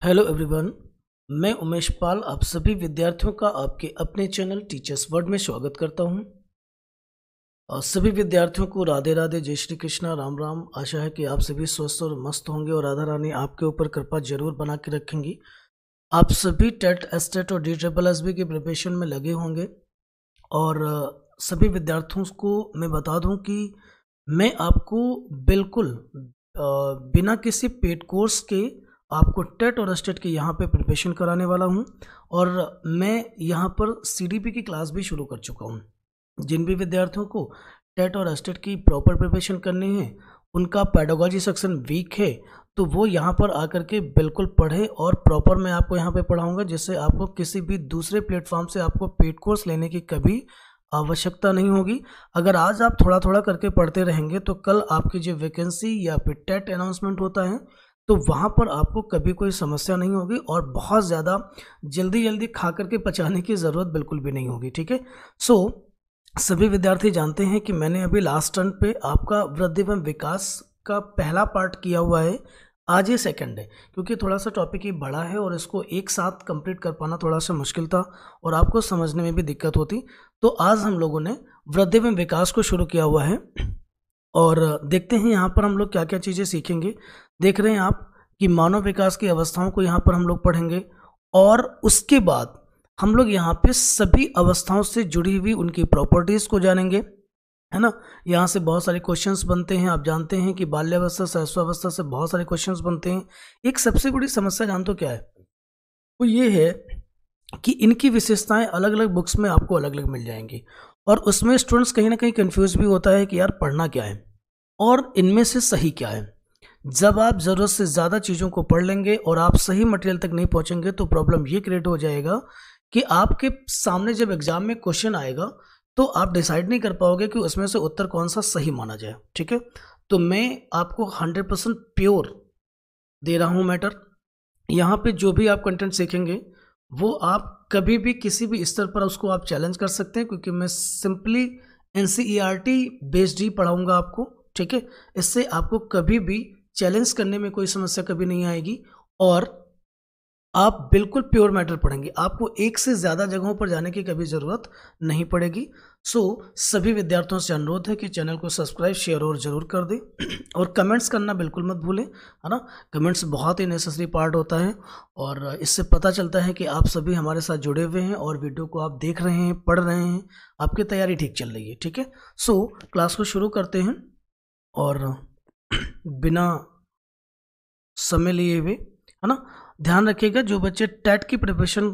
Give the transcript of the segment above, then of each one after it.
Hello everyone. मैं उमेश पाल आप सभी विद्यार्थियों का आपके अपने चैनल टीचर्स वर्ड में स्वागत करता हूं। और सभी विद्यार्थियों को राधे राधे, जय श्री कृष्णा, राम राम। आशा है कि आप सभी स्वस्थ और मस्त होंगे और राधा रानी आपके ऊपर कृपा जरूर बना के रखेंगी। आप सभी टेट, एस्टेट और DSSB की प्रिपरेशन में लगे होंगे। और सभी विद्यार्थियों को मैं बता दूं कि मैं आपको बिल्कुल बिना किसी पेड कोर्स के आपको टेट और एस्टेट के यहाँ पे प्रिपरेशन कराने वाला हूँ। और मैं यहाँ पर CDP की क्लास भी शुरू कर चुका हूँ। जिन भी विद्यार्थियों को टेट और एस्टेट की प्रॉपर प्रिपरेशन करनी है, उनका पेडागोजी सेक्शन वीक है, तो वो यहाँ पर आकर के बिल्कुल पढ़े। और प्रॉपर मैं आपको यहाँ पे पढ़ाऊँगा, जिससे आपको किसी भी दूसरे प्लेटफॉर्म से आपको पेड कोर्स लेने की कभी आवश्यकता नहीं होगी। अगर आज आप थोड़ा थोड़ा करके पढ़ते रहेंगे तो कल आपकी जो वैकेंसी या फिर टेट अनाउंसमेंट होता है तो वहाँ पर आपको कभी कोई समस्या नहीं होगी और बहुत ज़्यादा जल्दी जल्दी खा करके पचाने की ज़रूरत बिल्कुल भी नहीं होगी। ठीक है। सभी विद्यार्थी जानते हैं कि मैंने अभी लास्ट टर्न पे आपका वृद्धि एवं विकास का पहला पार्ट किया हुआ है। आज ये सेकंड है, क्योंकि थोड़ा सा टॉपिक ही बड़ा है और इसको एक साथ कंप्लीट कर पाना थोड़ा सा मुश्किल था और आपको समझने में भी दिक्कत होती। तो आज हम लोगों ने वृद्धि एवं विकास को शुरू किया हुआ है और देखते हैं यहाँ पर हम लोग क्या क्या चीज़ें सीखेंगे। देख रहे हैं आप कि मानव विकास की अवस्थाओं को यहाँ पर हम लोग पढ़ेंगे और उसके बाद हम लोग यहाँ पे सभी अवस्थाओं से जुड़ी हुई उनकी प्रॉपर्टीज़ को जानेंगे, है ना। यहाँ से बहुत सारे क्वेश्चंस बनते हैं। आप जानते हैं कि बाल्यावस्था शैशवावस्था से बहुत सारे क्वेश्चंस बनते हैं। एक सबसे बड़ी समस्या जानते हो क्या है? वो ये है कि इनकी विशेषताएं अलग अलग बुक्स में आपको अलग अलग मिल जाएंगी और उसमें स्टूडेंट्स कहीं ना कहीं कंफ्यूज भी होता है कि यार पढ़ना क्या है और इनमें से सही क्या है। जब आप ज़रूरत से ज़्यादा चीज़ों को पढ़ लेंगे और आप सही मटेरियल तक नहीं पहुंचेंगे तो प्रॉब्लम ये क्रिएट हो जाएगा कि आपके सामने जब एग्जाम में क्वेश्चन आएगा तो आप डिसाइड नहीं कर पाओगे कि उसमें से उत्तर कौन सा सही माना जाए। ठीक है। तो मैं आपको 100% प्योर दे रहा हूँ मैटर। यहाँ पे जो भी आप कंटेंट सीखेंगे वो आप कभी भी किसी भी स्तर पर उसको आप चैलेंज कर सकते हैं, क्योंकि मैं सिंपली NCERT बेस्ड ही पढ़ाऊँगा आपको। ठीक है। इससे आपको कभी भी चैलेंज करने में कोई समस्या कभी नहीं आएगी और आप बिल्कुल प्योर मैटर पढ़ेंगे। आपको एक से ज़्यादा जगहों पर जाने की कभी ज़रूरत नहीं पड़ेगी। सभी विद्यार्थियों से अनुरोध है कि चैनल को सब्सक्राइब, शेयर और ज़रूर कर दें और कमेंट्स करना बिल्कुल मत भूलें, है ना। कमेंट्स बहुत ही नेसेसरी पार्ट होता है और इससे पता चलता है कि आप सभी हमारे साथ जुड़े हुए हैं और वीडियो को आप देख रहे हैं, पढ़ रहे हैं, आपकी तैयारी ठीक चल रही है। ठीक है। क्लास को शुरू करते हैं और बिना समय लिए हुए, है ना। ध्यान रखिएगा जो बच्चे टेट की प्रिपरेशन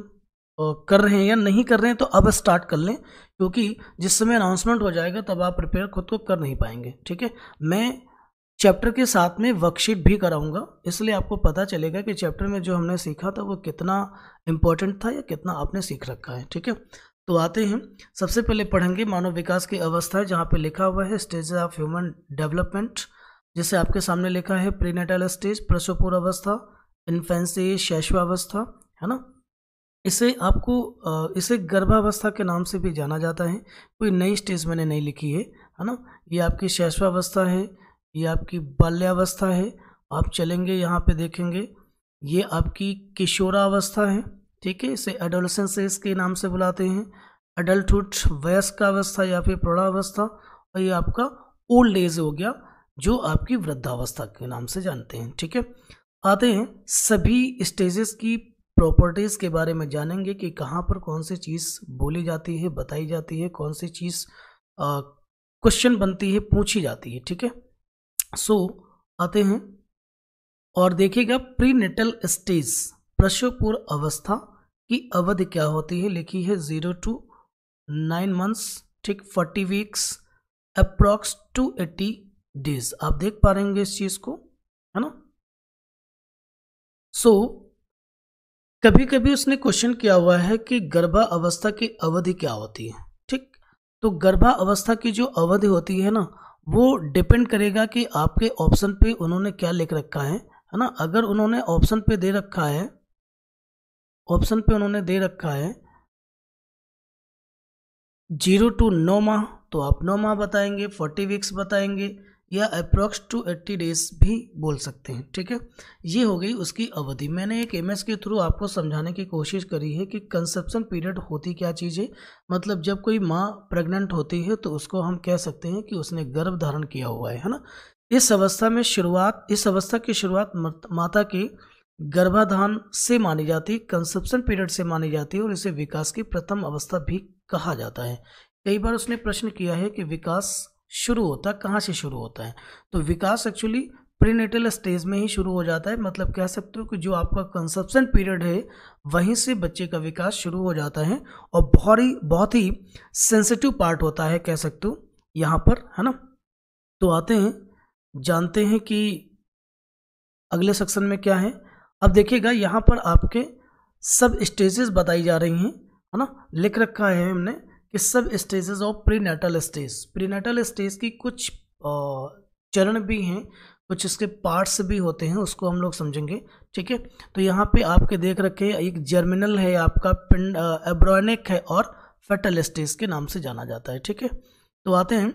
कर रहे हैं या नहीं कर रहे हैं तो अब स्टार्ट कर लें, क्योंकि जिस समय अनाउंसमेंट हो जाएगा तब आप प्रिपेयर खुद को कर नहीं पाएंगे। ठीक है। मैं चैप्टर के साथ में वर्कशीट भी कराऊंगा, इसलिए आपको पता चलेगा कि चैप्टर में जो हमने सीखा था वो कितना इम्पोर्टेंट था या कितना आपने सीख रखा है। ठीक है। तो आते हैं, सबसे पहले पढ़ेंगे मानव विकास की अवस्था, जहाँ पे लिखा हुआ है स्टेज ऑफ ह्यूमन डेवलपमेंट, जिसे आपके सामने लिखा है प्रीनेटल स्टेज, प्रसवपूर्व अवस्था, इन्फेंसी, शैशवावस्था, है ना। इसे गर्भावस्था के नाम से भी जाना जाता है। कोई नई स्टेज मैंने नहीं लिखी है ना। ये आपकी शैशवावस्था है, ये आपकी बाल्यावस्था है। आप चलेंगे यहाँ पे देखेंगे ये आपकी किशोरावस्था है। ठीक है। इसे एडोलेसेंस एज के नाम से बुलाते हैं। एडल्टहुड वयस्क अवस्था या फिर प्रौढ़ावस्था, और ये आपका ओल्ड एज हो गया जो आपकी वृद्धावस्था के नाम से जानते हैं। ठीक है। आते हैं, सभी स्टेजेस की प्रॉपर्टीज के बारे में जानेंगे कि कहाँ पर कौन सी चीज़ बोली जाती है, बताई जाती है, कौन सी चीज़ क्वेश्चन बनती है, पूछी जाती है। ठीक है। आते हैं और देखिएगा प्रीनेटल स्टेज, प्रसव पूर्व अवस्था की अवधि क्या होती है। लिखी है 0 to 9 months, ठीक, 40 वीक्स, अप्रॉक्स 280 डेज। आप देख पा रहेंगे इस चीज को, है ना। कभी कभी उसने क्वेश्चन किया हुआ है कि गर्भावस्था की अवधि क्या होती है। ठीक। तो गर्भावस्था की जो अवधि होती है ना, वो डिपेंड करेगा कि आपके ऑप्शन पे उन्होंने क्या लिख रखा है ना। अगर उन्होंने ऑप्शन पे दे रखा है 0 to 9 माह, तो आप 9 माह बताएंगे, 40 वीक्स बताएंगे, या अप्रॉक्स टू 80 डेज भी बोल सकते हैं। ठीक है, ये हो गई उसकी अवधि। मैंने एक इमेज के थ्रू आपको समझाने की कोशिश करी है कि कंसेप्शन पीरियड होती क्या चीज़ है। मतलब जब कोई माँ प्रेग्नेंट होती है तो उसको हम कह सकते हैं कि उसने गर्भ धारण किया हुआ है ना। इस अवस्था की शुरुआत माता के गर्भाधान से मानी जाती है, कंसेप्शन पीरियड से मानी जाती है, और इसे विकास की प्रथम अवस्था भी कहा जाता है। कई बार उसने प्रश्न किया है कि विकास शुरू होता कहाँ से शुरू होता है, तो विकास एक्चुअली प्रीनेटल स्टेज में ही शुरू हो जाता है। मतलब कह सकते हो कि जो आपका कंसेप्शन पीरियड है वहीं से बच्चे का विकास शुरू हो जाता है, और बहुत ही सेंसिटिव पार्ट होता है कह सकते हो यहाँ पर, है ना। तो आते हैं, जानते हैं कि अगले सेक्शन में क्या है। अब देखिएगा यहाँ पर आपके सब स्टेजेस बताई जा रही हैं, है ना। लिख रखा है हमने कि सब stages of prenatal stage. Prenatal stage की कुछ चरण भी हैं, कुछ इसके पार्ट्स भी होते हैं, उसको हम लोग समझेंगे। ठीक है, तो यहाँ पे आपके देख रखे हैं, एक जर्मिनल है आपका, पिंड एब्रोनिक है, और फेटल स्टेज के नाम से जाना जाता है। ठीक है, तो आते हैं,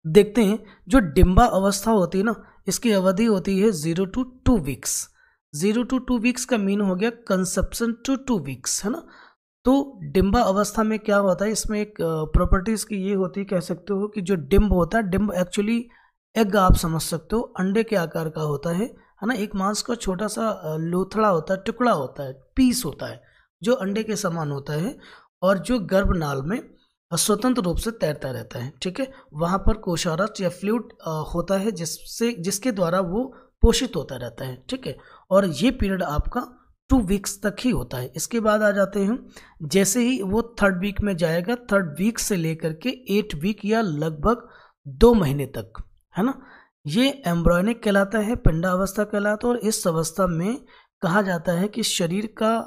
देखते हैं। जो डिम्बा अवस्था होती है ना, इसकी अवधि होती है 0 to 2 वीक्स। 0 to 2 वीक्स का मीन हो गया कंसेप्शन टू 2 वीक्स, है ना। तो डिम्बा अवस्था में क्या होता है, इसमें एक प्रॉपर्टीज की ये होती है, कह सकते हो कि जो डिम्ब होता है, डिम्ब एक्चुअली एग आप समझ सकते हो, अंडे के आकार का होता है ना। एक मांस का छोटा सा लोथड़ा होता है, टुकड़ा होता है, पीस होता है, जो अंडे के समान होता है, और जो गर्भनाल में स्वतंत्र रूप से तैरता रहता है। ठीक है, वहाँ पर कोशारस या फ्लूइड होता है जिसके द्वारा वो पोषित होता रहता है। ठीक है, और ये पीरियड आपका 2 वीक्स तक ही होता है। इसके बाद आ जाते हैं, जैसे ही वो 3rd वीक में जाएगा, 3rd वीक से लेकर के 8 वीक या लगभग 2 महीने तक, है ना, ये एम्ब्रॉयनिक कहलाता है, पिंडावस्था कहलाता है। और इस अवस्था में कहा जाता है कि शरीर का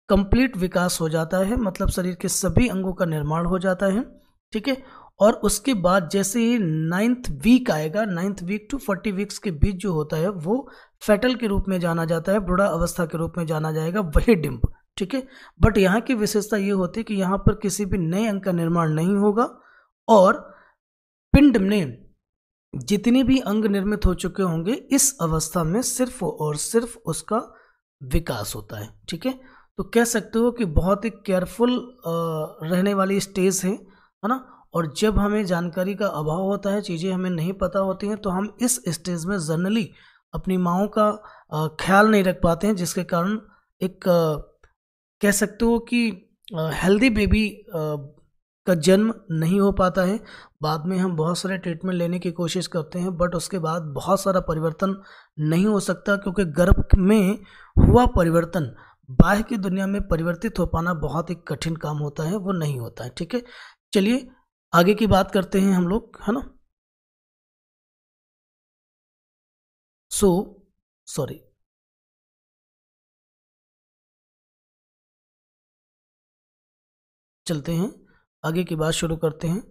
कंप्लीट विकास हो जाता है, मतलब शरीर के सभी अंगों का निर्माण हो जाता है। ठीक है, और उसके बाद जैसे ही 9th वीक आएगा, 9th वीक टू 40 वीक्स के बीच जो होता है वो फेटल के रूप में जाना जाता है, भ्रूण अवस्था के रूप में जाना जाएगा, वही डिम्ब। ठीक है, बट यहाँ की विशेषता ये होती है कि यहाँ पर किसी भी नए अंग का निर्माण नहीं होगा, और पिंड में जितने भी अंग निर्मित हो चुके होंगे इस अवस्था में सिर्फ और सिर्फ उसका विकास होता है। ठीक है, तो कह सकते हो कि बहुत ही केयरफुल रहने वाली स्टेज है ना। और जब हमें जानकारी का अभाव होता है, चीज़ें हमें नहीं पता होती हैं, तो हम इस स्टेज में जनरली अपनी माँओं का ख्याल नहीं रख पाते हैं, जिसके कारण एक कह सकते हो कि हेल्दी बेबी का जन्म नहीं हो पाता है। बाद में हम बहुत सारे ट्रीटमेंट लेने की कोशिश करते हैं, बट उसके बाद बहुत सारा परिवर्तन नहीं हो सकता, क्योंकि गर्भ में हुआ परिवर्तन बाह्य की दुनिया में परिवर्तित हो पाना बहुत ही कठिन काम होता है, वो नहीं होता है। ठीक है, चलिए आगे की बात करते हैं हम लोग, है ना। सॉरी, चलते हैं आगे की बात शुरू करते हैं।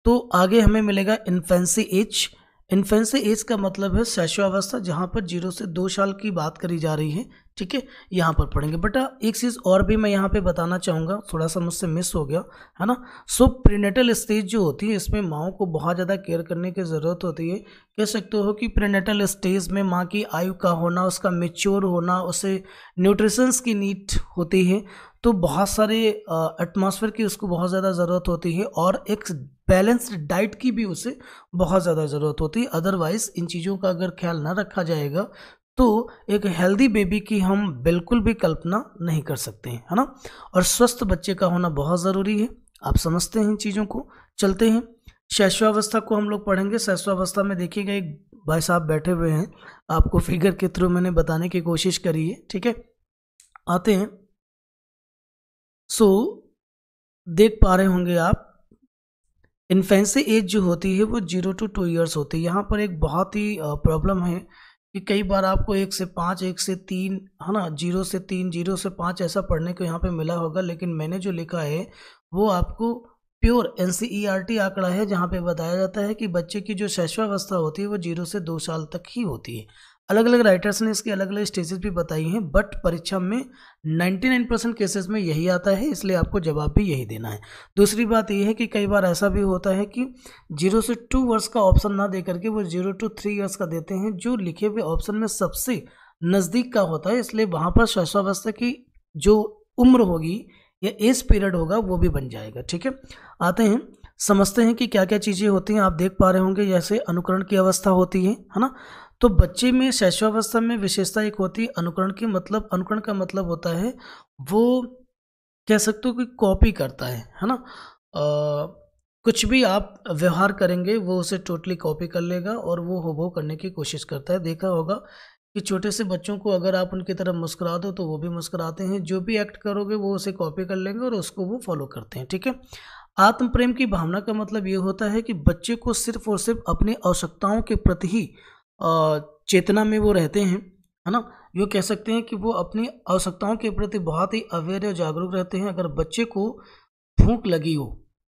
तो आगे हमें मिलेगा इन्फेंसी एज। इन्फेंसी एज का मतलब है शैशवावस्था, जहाँ पर 0 से 2 साल की बात करी जा रही है। ठीक है, यहाँ पर पढ़ेंगे। बेटा एक चीज़ और भी मैं यहाँ पे बताना चाहूँगा, थोड़ा सा मुझसे मिस हो गया, है ना। सो प्रीनेटल स्टेज जो होती है, इसमें माँओं को बहुत ज़्यादा केयर करने की ज़रूरत होती है। कह सकते हो कि प्रीनेटल स्टेज में माँ की आयु का होना, उसका मेच्योर होना, उसे न्यूट्रिशंस की नीड होती है, तो बहुत सारे एटमॉस्फेयर की उसको बहुत ज़्यादा ज़रूरत होती है, और एक बैलेंस्ड डाइट की भी उसे बहुत ज़्यादा ज़रूरत होती है। अदरवाइज़ इन चीज़ों का अगर ख्याल ना रखा जाएगा तो एक हेल्दी बेबी की हम बिल्कुल भी कल्पना नहीं कर सकते हैं, है ना। और स्वस्थ बच्चे का होना बहुत ज़रूरी है, आप समझते हैं इन चीज़ों को। चलते हैं, शैशवावस्था को हम लोग पढ़ेंगे। शैशवावस्था में देखिएगा एक भाई साहब बैठे हुए हैं, आपको फिगर के थ्रू मैंने बताने की कोशिश करी है। ठीक है, आते हैं। देख पा रहे होंगे आप, इन्फेंसी एज जो होती है वो 0 to 2 ईयर्स होती है। यहाँ पर एक बहुत ही प्रॉब्लम है कि कई बार आपको 1 से 5, 1 से 3, है ना, 0 से 3, 0 से 5 ऐसा पढ़ने को यहाँ पे मिला होगा, लेकिन मैंने जो लिखा है वो आपको प्योर NCERT आंकड़ा है, जहाँ पे बताया जाता है कि बच्चे की जो शैशवावस्था होती है वो 0 से 2 साल तक ही होती है। अलग अलग राइटर्स ने इसकी अलग अलग स्टेजेस भी बताई हैं, बट परीक्षा में 99% केसेस में यही आता है, इसलिए आपको जवाब भी यही देना है। दूसरी बात यह है कि कई बार ऐसा भी होता है कि 0 से 2 वर्ष का ऑप्शन ना दे करके वो 0 to 3 ईयर्स का देते हैं, जो लिखे हुए ऑप्शन में सबसे नज़दीक का होता है, इसलिए वहाँ पर शैशवावस्था की जो उम्र होगी या एज पीरियड होगा वो भी बन जाएगा। ठीक है, आते हैं समझते हैं कि क्या क्या चीज़ें होती हैं। आप देख पा रहे होंगे जैसे अनुकरण की अवस्था होती है ना। तो बच्चे में शैशवावस्था में विशेषता एक होती है अनुकरण की, मतलब अनुकरण का मतलब होता है वो कह सकते हो कि कॉपी करता है ना। कुछ भी आप व्यवहार करेंगे वो उसे टोटली कॉपी कर लेगा और वो हूबहू करने की कोशिश करता है। देखा होगा कि छोटे से बच्चों को अगर आप उनकी तरफ मुस्कुरा दो तो वो भी मुस्कुराते हैं, जो भी एक्ट करोगे वो उसे कॉपी कर लेंगे और उसको वो फॉलो करते हैं। ठीक है, आत्म प्रेम की भावना का मतलब ये होता है कि बच्चे को सिर्फ और सिर्फ अपनी आवश्यकताओं के प्रति ही चेतना में वो रहते हैं, है ना। ये कह सकते हैं कि वो अपनी आवश्यकताओं के प्रति बहुत ही अवेयर और जागरूक रहते हैं। अगर बच्चे को भूख लगी हो,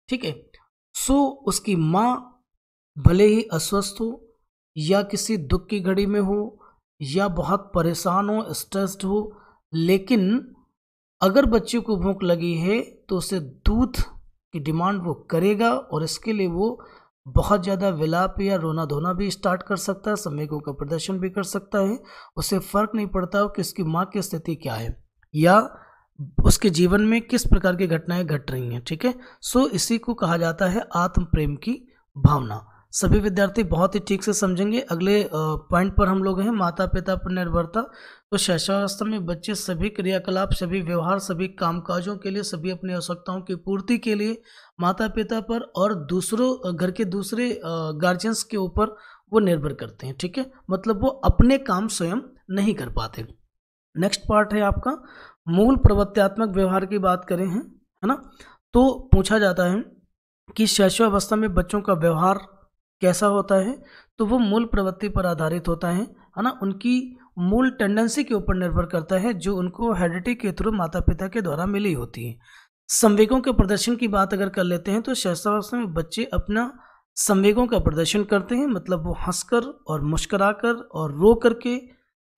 ठीक है, सो उसकी माँ भले ही अस्वस्थ हो या किसी दुख की घड़ी में हो या बहुत परेशान हो, स्ट्रेस्ड हो, लेकिन अगर बच्चे को भूख लगी है तो उसे दूध की डिमांड वो करेगा और इसके लिए वो बहुत ज़्यादा विलाप या रोना धोना भी स्टार्ट कर सकता है, संवेगों का प्रदर्शन भी कर सकता है। उसे फ़र्क नहीं पड़ता कि उसकी माँ की स्थिति क्या है या उसके जीवन में किस प्रकार की घटनाएं घट रही हैं। ठीक है, सो इसी को कहा जाता है आत्म प्रेम की भावना। सभी विद्यार्थी बहुत ही ठीक से समझेंगे। अगले पॉइंट पर हम लोग हैं माता पिता पर निर्भरता। तो शैशवावस्था में बच्चे सभी क्रियाकलाप, सभी व्यवहार, सभी कामकाजों के लिए, सभी अपनी आवश्यकताओं की पूर्ति के लिए माता पिता पर और दूसरों घर के दूसरे गार्जियंस के ऊपर वो निर्भर करते हैं। ठीक है, मतलब वो अपने काम स्वयं नहीं कर पाते। नेक्स्ट पार्ट है आपका मूल प्रवृत्त्यात्मक व्यवहार की बात करें हैं, है ना। तो पूछा जाता है कि शैशवावस्था में बच्चों का व्यवहार कैसा होता है, तो वो मूल प्रवृत्ति पर आधारित होता है ना। उनकी मूल टेंडेंसी के ऊपर निर्भर करता है जो उनको हेरिडिटी के थ्रू माता पिता के द्वारा मिली होती है। संवेगों के प्रदर्शन की बात अगर कर लेते हैं तो शैशवावस्था में बच्चे अपना संवेगों का प्रदर्शन करते हैं, मतलब वो हंसकर और मुस्कुराकर और रो करके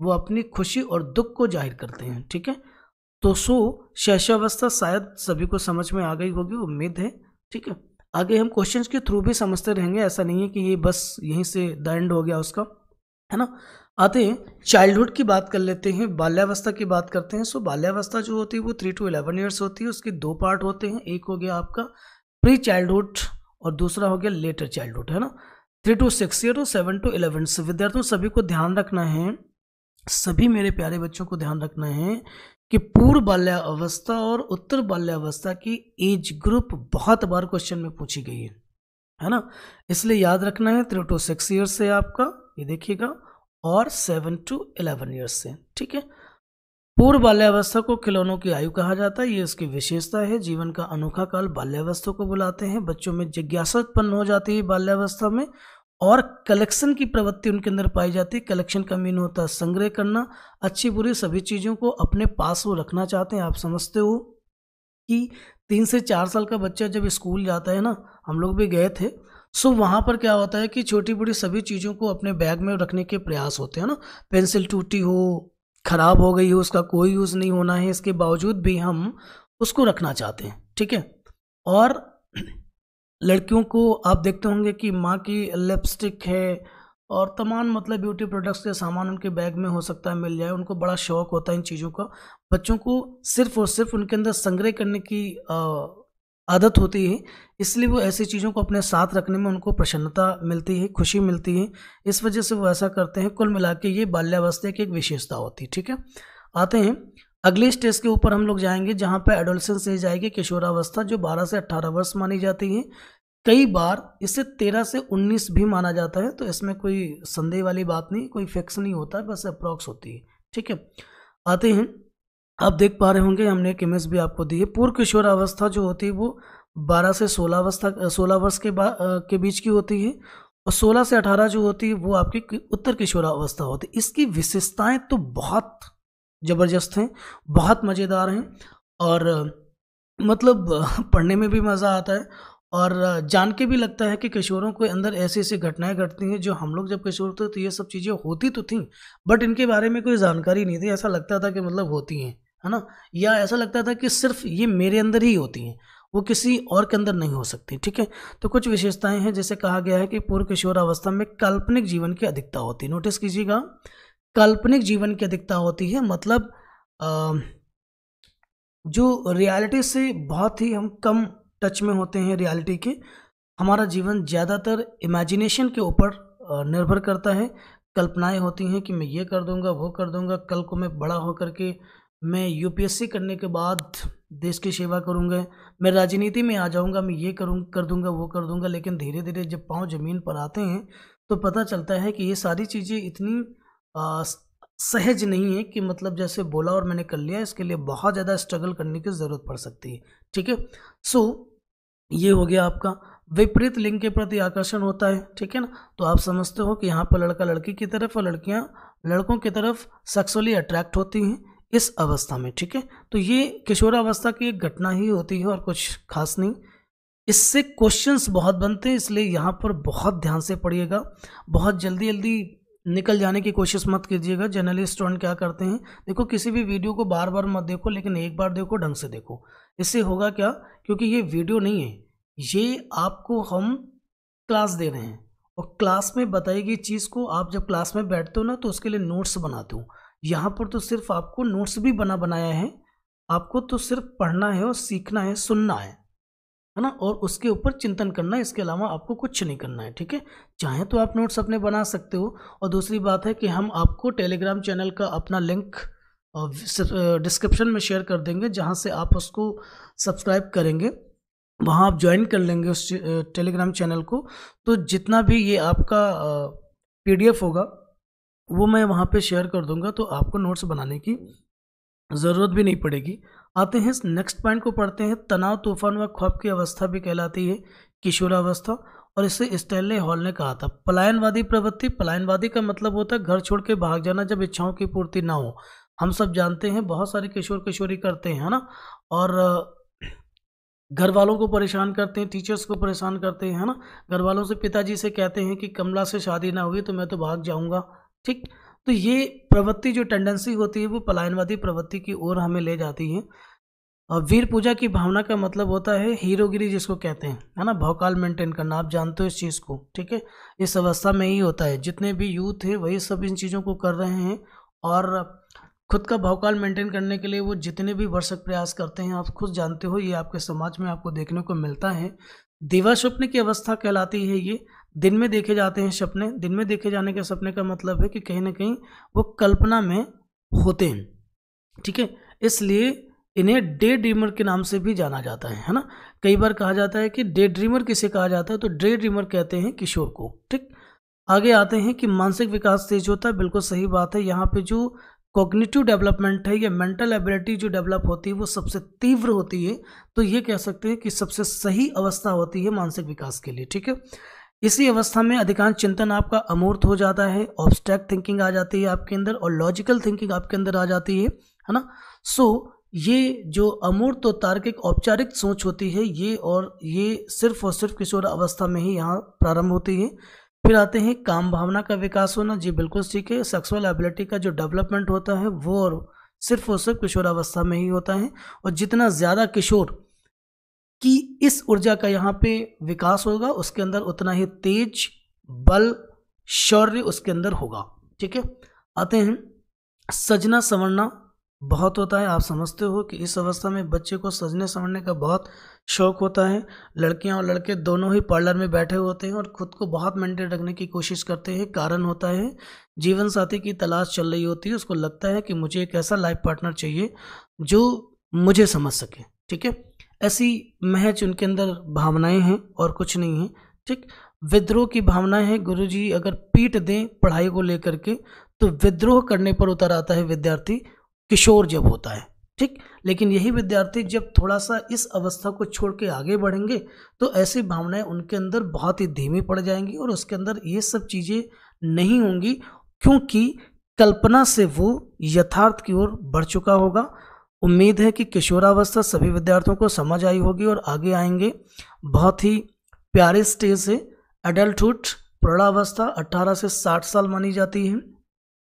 वो अपनी खुशी और दुख को जाहिर करते हैं। ठीक है, तो शैशवावस्था शायद सभी को समझ में आ गई होगी, उम्मीद है। ठीक है, आगे हम क्वेश्चंस के थ्रू भी समझते रहेंगे, ऐसा नहीं है कि ये बस यहीं से द एंड हो गया उसका, है ना। आते हैं चाइल्डहुड की बात कर लेते हैं, बाल्यावस्था की बात करते हैं। सो बाल्यावस्था जो होती है वो 3 to 11 ईयर्स होती है। उसके दो पार्ट होते हैं, एक हो गया आपका प्री चाइल्डहुड और दूसरा हो गया लेटर चाइल्डहुड, है ना। 3 to 6 ईयर और 7 to 11। से विद्यार्थियों सभी को ध्यान रखना है, सभी मेरे प्यारे बच्चों को ध्यान रखना है कि पूर्व बाल्यावस्था और उत्तर बाल्यावस्था की एज ग्रुप बहुत बार क्वेश्चन में पूछी गई है ना। इसलिए याद रखना है 3 to 6 ईयर्स से आपका, ये देखिएगा, और 7 to 11 ईयर्स से। ठीक है, पूर्व बाल्यावस्था को खिलौनों की आयु कहा जाता है, ये इसकी विशेषता है। जीवन का अनोखा काल बाल्यावस्था को बुलाते हैं। बच्चों में जिज्ञासा उत्पन्न हो जाती है बाल्यावस्था में और कलेक्शन की प्रवृत्ति उनके अंदर पाई जाती है। कलेक्शन का मीन होता है संग्रह करना, अच्छी बुरी सभी चीज़ों को अपने पास वो रखना चाहते हैं। आप समझते हो कि 3 से 4 साल का बच्चा जब स्कूल जाता है ना, हम लोग भी गए थे, सो वहाँ पर क्या होता है कि छोटी बड़ी सभी चीज़ों को अपने बैग में रखने के प्रयास होते हैं ना। पेंसिल टूटी हो, ख़राब हो गई हो, उसका कोई यूज़ नहीं होना है, इसके बावजूद भी हम उसको रखना चाहते हैं। ठीक है, और लड़कियों को आप देखते होंगे कि माँ की लिपस्टिक है और तमाम मतलब ब्यूटी प्रोडक्ट्स के सामान उनके बैग में हो सकता है मिल जाए, उनको बड़ा शौक होता है इन चीज़ों का। बच्चों को सिर्फ और सिर्फ उनके अंदर संग्रह करने की आदत होती है, इसलिए वो ऐसी चीज़ों को अपने साथ रखने में उनको प्रसन्नता मिलती है, खुशी मिलती है, इस वजह से वो ऐसा करते हैं। कुल मिला के ये बाल्यावस्था की एक विशेषता होती है। ठीक है, आते हैं अगले स्टेज के ऊपर हम लोग जाएंगे जहाँ पे एडोलेसेंस एज आएगी, किशोरावस्था, जो 12 से 18 वर्ष मानी जाती है। कई बार इसे 13 से 19 भी माना जाता है, तो इसमें कोई संदेह वाली बात नहीं, कोई फिक्स नहीं होता है, बस अप्रॉक्स होती है। ठीक है, आते हैं, आप देख पा रहे होंगे हमने एक इमेज भी आपको दी है। पूर्व किशोरावस्था जो होती है वो 12 से 16 वर्ष के बीच की होती है और 16 से 18 जो होती है वो आपकी उत्तर किशोरावस्था होती है। इसकी विशेषताएं तो बहुत ज़बरदस्त हैं, बहुत मज़ेदार हैं और मतलब पढ़ने में भी मज़ा आता है और जान के भी लगता है कि किशोरों के अंदर ऐसी ऐसी घटनाएं घटती हैं जो हम लोग जब किशोर थे तो ये सब चीज़ें होती तो थी, बट इनके बारे में कोई जानकारी नहीं थी। ऐसा लगता था कि मतलब होती हैं, है ना, या ऐसा लगता था कि सिर्फ ये मेरे अंदर ही होती हैं, वो किसी और के अंदर नहीं हो सकती। ठीक है, तो कुछ विशेषताएं हैं, जैसे कहा गया है कि पूर्व किशोर अवस्था में काल्पनिक जीवन की अधिकता होती है। नोटिस कीजिएगा, काल्पनिक जीवन की अधिकता होती है, मतलब जो रियलिटी से बहुत ही हम कम टच में होते हैं रियलिटी के। हमारा जीवन ज़्यादातर इमेजिनेशन के ऊपर निर्भर करता है। कल्पनाएं होती हैं कि मैं ये कर दूंगा, वो कर दूंगा, कल को मैं बड़ा होकर के मैं यूपीएससी करने के बाद देश की सेवा करूंगा, मैं राजनीति में आ जाऊंगा, मैं ये कर दूंगा, वो कर दूंगा। लेकिन धीरे धीरे जब पाँव जमीन पर आते हैं तो पता चलता है कि ये सारी चीज़ें इतनी सहज नहीं है कि मतलब जैसे बोला और मैंने कर लिया। इसके लिए बहुत ज़्यादा स्ट्रगल करने की ज़रूरत पड़ सकती है। ठीक है, सो ये हो गया आपका। विपरीत लिंग के प्रति आकर्षण होता है, ठीक है ना, तो आप समझते हो कि यहाँ पर लड़का लड़की की तरफ और लड़कियाँ लड़कों की तरफ सेक्सुअली अट्रैक्ट होती हैं इस अवस्था में। ठीक है, तो ये किशोरावस्था की एक घटना ही होती है और कुछ खास नहीं। इससे क्वेश्चंस बहुत बनते हैं, इसलिए यहाँ पर बहुत ध्यान से पढ़िएगा। बहुत जल्दी जल्दी निकल जाने की कोशिश मत कीजिएगा। जनरली स्टूडेंट क्या करते हैं, देखो किसी भी वीडियो को बार बार मत देखो, लेकिन एक बार देखो, ढंग से देखो। इससे होगा क्या, क्योंकि ये वीडियो नहीं है, ये आपको हम क्लास दे रहे हैं और क्लास में बताई गई चीज़ को आप जब क्लास में बैठते हो ना तो उसके लिए नोट्स बनाते हो। यहाँ पर तो सिर्फ आपको नोट्स भी बनाया है, आपको तो सिर्फ पढ़ना है और सीखना है, सुनना है ना, और उसके ऊपर चिंतन करना है। इसके अलावा आपको कुछ नहीं करना है। ठीक है, चाहे तो आप नोट्स अपने बना सकते हो। और दूसरी बात है कि हम आपको टेलीग्राम चैनल का अपना लिंक डिस्क्रिप्शन में शेयर कर देंगे, जहां से आप उसको सब्सक्राइब करेंगे, वहां आप ज्वाइन कर लेंगे उस टेलीग्राम चैनल को। तो जितना भी ये आपका PDF होगा वो मैं वहां पे शेयर कर दूंगा, तो आपको नोट्स बनाने की ज़रूरत भी नहीं पड़ेगी। आते हैं नेक्स्ट पॉइंट को पढ़ते हैं। तनाव, तूफान व ख्वाब की अवस्था भी कहलाती है किशोरावस्था, और इसे स्टैनले हॉल ने कहा था पलायनवादी प्रवृत्ति। पलायनवादी का मतलब होता है घर छोड़ के भाग जाना जब इच्छाओं की पूर्ति ना हो। हम सब जानते हैं बहुत सारे किशोर किशोरी करते हैं, है ना, और घर वालों को परेशान करते हैं, टीचर्स को परेशान करते हैं, है ना। घर वालों से, पिताजी से कहते हैं कि कमला से शादी ना हुई तो मैं तो भाग जाऊंगा। ठीक, तो ये प्रवृत्ति जो टेंडेंसी होती है वो पलायनवादी प्रवृत्ति की ओर हमें ले जाती है। और वीर पूजा की भावना का मतलब होता है हीरोगिरी जिसको कहते हैं, है ना, भौकाल मेंटेन करना। आप जानते हो इस चीज़ को, ठीक है। इस अवस्था में ही होता है, जितने भी यूथ है वही सब इन चीज़ों को कर रहे हैं और खुद का भौकाल मेंटेन करने के लिए वो जितने भी भरसक प्रयास करते हैं, आप खुद जानते हो, ये आपके समाज में आपको देखने को मिलता है। दिवा स्वप्न की अवस्था कहलाती है ये। दिन में देखे जाते हैं सपने। दिन में देखे जाने के सपने का मतलब है कि कहीं ना कहीं वो कल्पना में होते हैं, ठीक है। इसलिए इन्हें डे ड्रीमर के नाम से भी जाना जाता है ना। कई बार कहा जाता है कि डे ड्रीमर किसे कहा जाता है, तो डे ड्रीमर कहते हैं किशोर को। ठीक, आगे आते हैं कि मानसिक विकास तेज होता है। बिल्कुल सही बात है। यहाँ पे जो कॉग्निटिव डेवलपमेंट है या मेंटल एबिलिटी जो डेवलप होती है वो सबसे तीव्र होती है, तो ये कह सकते हैं कि सबसे सही अवस्था होती है मानसिक विकास के लिए, ठीक है। इसी अवस्था में अधिकांश चिंतन आपका अमूर्त हो जाता है, ऑब्स्ट्रैक्ट थिंकिंग आ जाती है आपके अंदर और लॉजिकल थिंकिंग आपके अंदर आ जाती है ना। सो ये जो अमूर्त और तार्किक औपचारिक सोच होती है ये सिर्फ और सिर्फ किशोर अवस्था में ही यहाँ प्रारंभ होती है। फिर आते हैं काम भावना का विकास होना। जी बिल्कुल ठीक है। सेक्सुअल एबिलिटी का जो डेवलपमेंट होता है वो और सिर्फ किशोरावस्था में ही होता है। और जितना ज़्यादा किशोर की इस ऊर्जा का यहाँ पे विकास होगा उसके अंदर उतना ही तेज, बल, शौर्य उसके अंदर होगा, ठीक है। आते हैं सजना संवरना बहुत होता है। आप समझते हो कि इस अवस्था में बच्चे को सजने संवरने का बहुत शौक होता है। लड़कियां और लड़के दोनों ही पार्लर में बैठे होते हैं और खुद को बहुत मेंटेन रखने की कोशिश करते हैं। कारण होता है जीवन साथी की तलाश चल रही होती है। उसको लगता है कि मुझे एक ऐसा लाइफ पार्टनर चाहिए जो मुझे समझ सके, ठीक है। ऐसी महज उनके अंदर भावनाएं हैं और कुछ नहीं है, ठीक। विद्रोह की भावना है। गुरुजी अगर पीट दें पढ़ाई को लेकर के तो विद्रोह करने पर उतर आता है विद्यार्थी किशोर जब होता है, ठीक। लेकिन यही विद्यार्थी जब थोड़ा सा इस अवस्था को छोड़ के आगे बढ़ेंगे तो ऐसी भावनाएं उनके अंदर बहुत ही धीमी पड़ जाएंगी और उसके अंदर ये सब चीज़ें नहीं होंगी, क्योंकि कल्पना से वो यथार्थ की ओर बढ़ चुका होगा। उम्मीद है कि किशोरावस्था सभी विद्यार्थियों को समझ आई होगी और आगे आएंगे बहुत ही प्यारे स्टेज है एडल्टहुड। प्रौढ़ावस्था 18 से 60 साल मानी जाती है।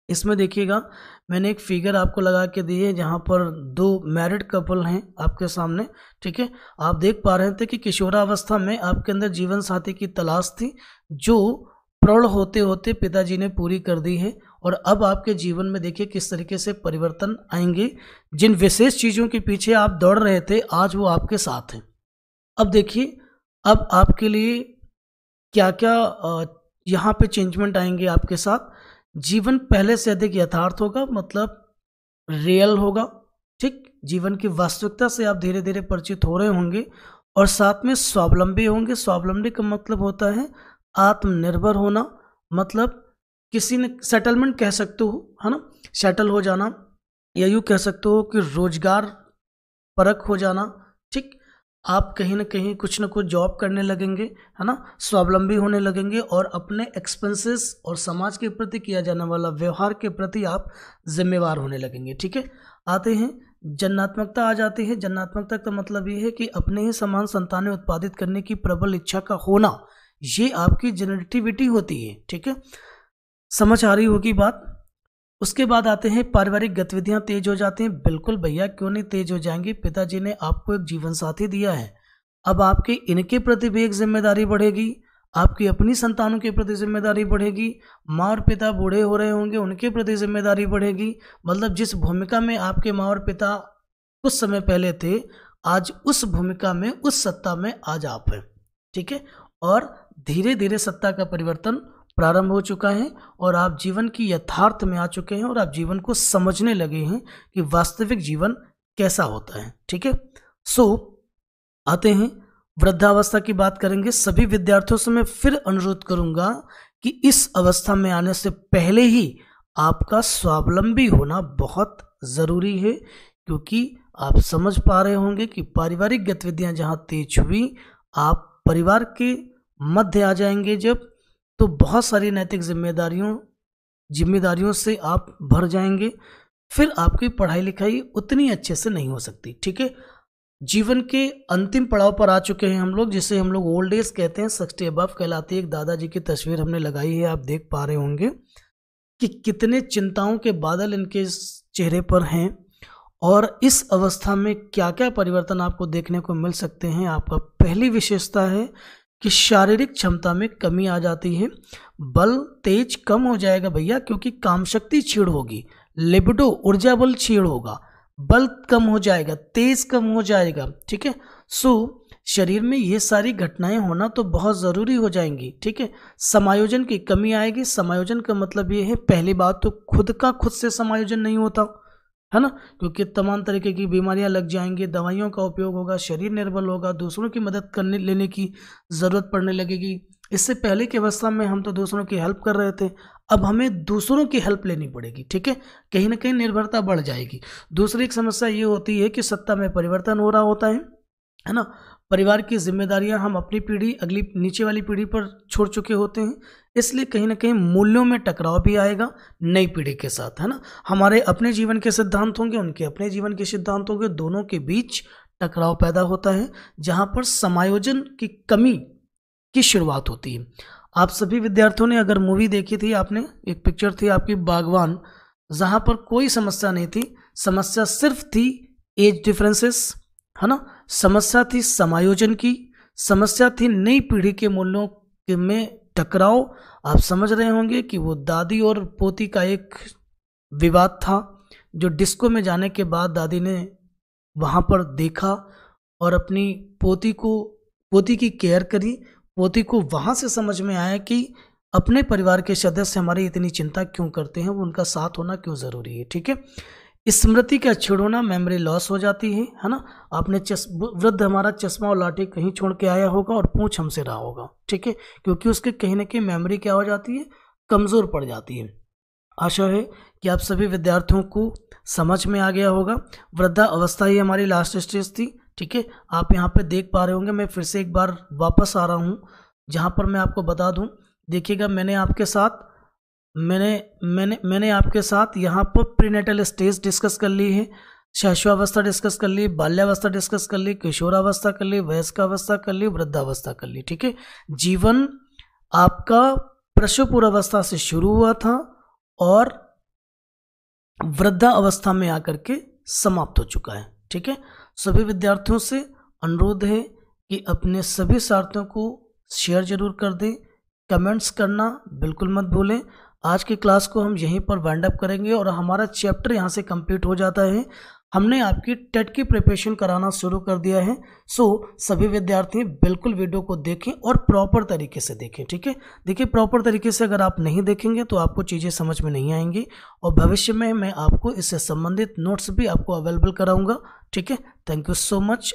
इसमें देखिएगा मैंने एक फिगर आपको लगा के दी है जहाँ पर दो मैरिड कपल हैं आपके सामने, ठीक है। आप देख पा रहे थे कि किशोरावस्था में आपके अंदर जीवन साथी की तलाश थी जो प्रौढ़ होते होते पिताजी ने पूरी कर दी है, और अब आपके जीवन में देखिए किस तरीके से परिवर्तन आएंगे। जिन विशेष चीज़ों के पीछे आप दौड़ रहे थे आज वो आपके साथ हैं। अब देखिए अब आपके लिए क्या क्या यहाँ पे चेंजमेंट आएंगे आपके साथ। जीवन पहले से अधिक यथार्थ होगा, मतलब रियल होगा, ठीक। जीवन की वास्तविकता से आप धीरे धीरे परिचित हो रहे होंगे और साथ में स्वावलंबी होंगे। स्वावलंबी का मतलब होता है आत्मनिर्भर होना, मतलब किसी ने सेटलमेंट कह सकते हो, है ना, सेटल हो जाना, या यूँ कह सकते हो कि रोजगार परक हो जाना, ठीक। आप कहीं ना कहीं कुछ ना कुछ जॉब करने लगेंगे, है ना, स्वावलंबी होने लगेंगे और अपने एक्सपेंसेस और समाज के प्रति किया जाने वाला व्यवहार के प्रति आप जिम्मेवार होने लगेंगे, ठीक है। आते हैं जन्नात्मकता आ जाती है। जन्नात्मकता का मतलब ये है कि अपने ही समान संतानें उत्पादित करने की प्रबल इच्छा का होना, ये आपकी जेनेटिविटी होती है, ठीक है। समझ आ रही होगी बात। उसके बाद आते हैं पारिवारिक गतिविधियां तेज हो जाती हैं। बिल्कुल भैया, क्यों नहीं तेज हो जाएंगी। पिताजी ने आपको एक जीवन साथी दिया है, अब आपके इनके प्रति भी एक जिम्मेदारी बढ़ेगी, आपकी अपनी संतानों के प्रति जिम्मेदारी बढ़ेगी। माँ और पिता बूढ़े हो रहे होंगे, उनके प्रति जिम्मेदारी बढ़ेगी। मतलब जिस भूमिका में आपके माँ और पिता कुछ समय पहले थे, आज उस भूमिका में, उस सत्ता में आज आप हैं, ठीक है। और धीरे धीरे सत्ता का परिवर्तन प्रारंभ हो चुका है और आप जीवन की यथार्थ में आ चुके हैं और आप जीवन को समझने लगे हैं कि वास्तविक जीवन कैसा होता है, ठीक है। आते हैं वृद्धावस्था की बात करेंगे। सभी विद्यार्थियों से मैं फिर अनुरोध करूंगा कि इस अवस्था में आने से पहले ही आपका स्वावलंबी होना बहुत ज़रूरी है, क्योंकि आप समझ पा रहे होंगे कि पारिवारिक गतिविधियां जहां तेज हुई, आप परिवार के मध्य आ जाएंगे जब, तो बहुत सारी नैतिक जिम्मेदारियों से आप भर जाएंगे। फिर आपकी पढ़ाई लिखाई उतनी अच्छे से नहीं हो सकती, ठीक है। जीवन के अंतिम पड़ाव पर आ चुके हैं हम लोग, जिसे हम लोग ओल्ड एज कहते हैं, 60 अबव कहलाती है। एक दादाजी की तस्वीर हमने लगाई है, आप देख पा रहे होंगे कि कितने चिंताओं के बादल इनके चेहरे पर हैं और इस अवस्था में क्या क्या परिवर्तन आपको देखने को मिल सकते हैं। आपका पहली विशेषता है कि शारीरिक क्षमता में कमी आ जाती है, बल तेज कम हो जाएगा भैया, क्योंकि काम शक्ति क्षीण होगी, लिबिडो ऊर्जा बल क्षीण होगा, बल कम हो जाएगा, तेज कम हो जाएगा, ठीक है। शरीर में ये सारी घटनाएं होना तो बहुत ज़रूरी हो जाएंगी, ठीक है। समायोजन की कमी आएगी। समायोजन का मतलब ये है, पहली बात तो खुद से समायोजन नहीं होता, है ना, क्योंकि तमाम तरीके की बीमारियां लग जाएंगी, दवाइयों का उपयोग होगा, शरीर निर्बल होगा, दूसरों की मदद लेने की ज़रूरत पड़ने लगेगी। इससे पहले की अवस्था में हम तो दूसरों की हेल्प कर रहे थे, अब हमें दूसरों की हेल्प लेनी पड़ेगी, ठीक है। कहीं ना कहीं निर्भरता बढ़ जाएगी। दूसरी एक समस्या ये होती है कि सत्ता में परिवर्तन हो रहा होता है ना। परिवार की जिम्मेदारियां हम अपनी पीढ़ी, अगली नीचे वाली पीढ़ी पर छोड़ चुके होते हैं, इसलिए कहीं ना कहीं मूल्यों में टकराव भी आएगा नई पीढ़ी के साथ, है ना। हमारे अपने जीवन के सिद्धांत होंगे, उनके अपने जीवन के सिद्धांत होंगे, दोनों के बीच टकराव पैदा होता है, जहां पर समायोजन की कमी की शुरुआत होती है। आप सभी विद्यार्थियों ने अगर मूवी देखी थी, आपने एक पिक्चर थी आपकी बागवान, जहां पर कोई समस्या नहीं थी, समस्या सिर्फ थी एज डिफरेंसेस, है ना, समस्या थी समायोजन की, समस्या थी नई पीढ़ी के मूल्यों में टकराव। आप समझ रहे होंगे कि वो दादी और पोती का एक विवाद था, जो डिस्को में जाने के बाद दादी ने वहाँ पर देखा और अपनी पोती की केयर करी। पोती को वहाँ से समझ में आया कि अपने परिवार के सदस्य हमारी इतनी चिंता क्यों करते हैं, वो उनका साथ होना क्यों ज़रूरी है, ठीक है। स्मृति का क्षीण होना, मेमोरी लॉस हो जाती है ना। आपने वृद्ध हमारा चश्मा और लाठी कहीं छोड़ के आया होगा और पूछ हमसे रहा होगा, ठीक है, क्योंकि उसके कहीं ना कहीं मेमोरी क्या हो जाती है, कमज़ोर पड़ जाती है। आशा है कि आप सभी विद्यार्थियों को समझ में आ गया होगा। वृद्धा अवस्था ही हमारी लास्ट स्टेज थी, ठीक है। आप यहाँ पे देख पा रहे होंगे, मैं फिर से एक बार वापस आ रहा हूँ जहाँ पर मैं आपको बता दूँ। देखिएगा, मैंने आपके साथ यहाँ पर प्रीनेटल स्टेज डिस्कस कर ली है। शैशवावस्था डिस्कस कर ली, बाल्यावस्था डिस्कस कर ली, किशोरावस्था कर ली, वयस्कावस्था कर ली, वृद्धावस्था कर ली। ठीक है, जीवन आपका प्रसवपूर्वावस्था से शुरू हुआ था और वृद्धा अवस्था में आकर के समाप्त हो चुका है। ठीक है, सभी विद्यार्थियों से अनुरोध है कि अपने सभी साथियों को शेयर जरूर कर दें, कमेंट्स करना बिल्कुल मत भूलें। आज की क्लास को हम यहीं पर वाइंड अप करेंगे और हमारा चैप्टर यहाँ से कंप्लीट हो जाता है। हमने आपकी टेट की प्रिपरेशन कराना शुरू कर दिया है। सो सभी विद्यार्थी बिल्कुल वीडियो को देखें और प्रॉपर तरीके से देखें। ठीक है, देखिए प्रॉपर तरीके से अगर आप नहीं देखेंगे तो आपको चीज़ें समझ में नहीं आएंगी और भविष्य में मैं आपको इससे संबंधित नोट्स भी आपको अवेलेबल कराऊंगा। ठीक है, थैंक यू सो मच।